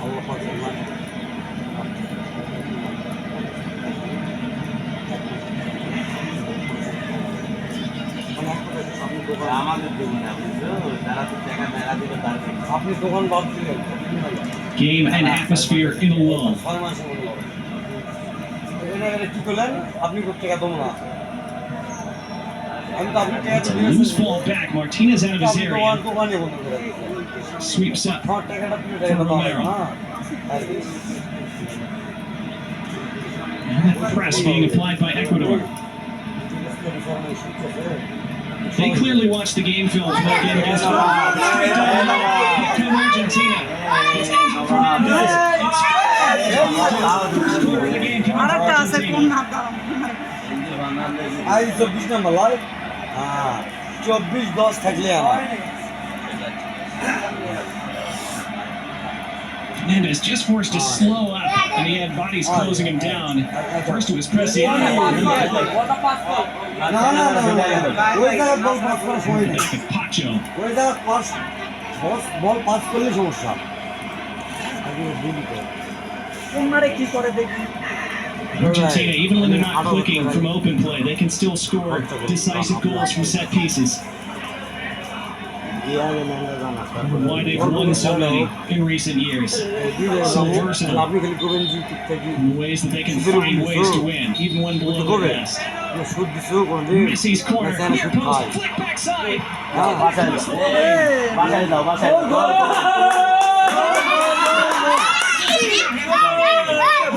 আল্লাহ পাক জান্নাত আমাদের দেবেন না বুঝছো যারা তো টাকা মেলা দিবে তার আপনি দোকান বাদ দিলেন Game and atmosphere in a lull. 6 মাসে বলল এটা কি করলেন আপনি কত টাকা দেবো না আমি তো আপনি টাকা It's a loose ball back. Martinez out of his area. দোকানে বন্ধ করে Sweeps up. আমার টাকাটা তুমি টাকা দাও না And that press being applied by Ecuador. They clearly watched the game film for that game against Here come Argentina. It's Angel Fernandez. Scoring the game coming for Argentina. I 24 number লয় হ্যাঁ 24-10 থাকলে আমার Fernandez just forced to slow up, and he had bodies closing him down. First it was Preciado. না ওই জায়গা ball pass করার সময় নেই Pacho. ওই জায়গা পাস বল পাস করলে সমস্যা তোমারে কি করে দেখি Argentina, even when they're not clicking from open play, they can still score decisive goals from set pieces. Why they've won so many in recent years. So versatile in the ways that they can find ways to win, even when below their best. Messi's corner, near post, flick backside.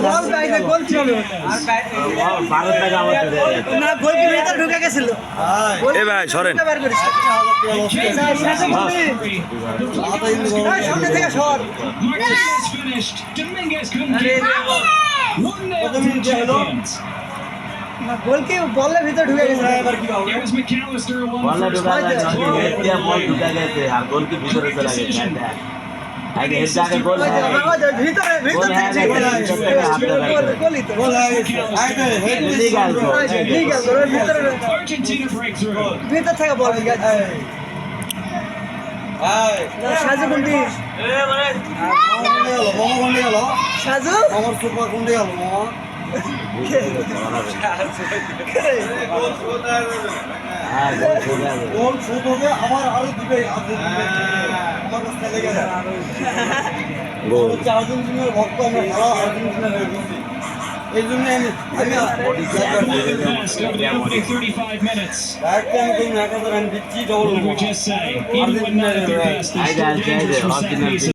বল বাইরে গোল ছিল না গোল কি ভিতর ঢুকে গেছিল এ ভাই সরেন বের করিস সামনে থেকে সর Martinez finished. Dominguez couldn't keep it. 1-0 champions. না গোল কি বলের ভিতর ঢুকে গেছিল It was McAllister who won বললে the first ঢুকা one. গেছে এতিয়া বল ঢুকা গেছে আর গোল কি ভিতরে চলে গেছে আগে হেড আগে গোল ভিতরে থেকে গোলই তো লিগাল গোল ভিতরে Argentina breakthrough. ভিতর থেকে বল গেছে সাজু কোনটি সাজু আমার সুপার কোন গেল মামা গোল শুট হবে আবার আরো দিবে আমার কাছে লেগে যায় গোল আর্জেন্টিনার ভক্ত আমরা ভালো আর্জেন্টিনার এই জন্য আমি Best over the opening 35 minutes. Direct আমি কোন 1000 রান দিচ্ছি double What did we just say? Even when not at their best, they're still dangerous from set pieces.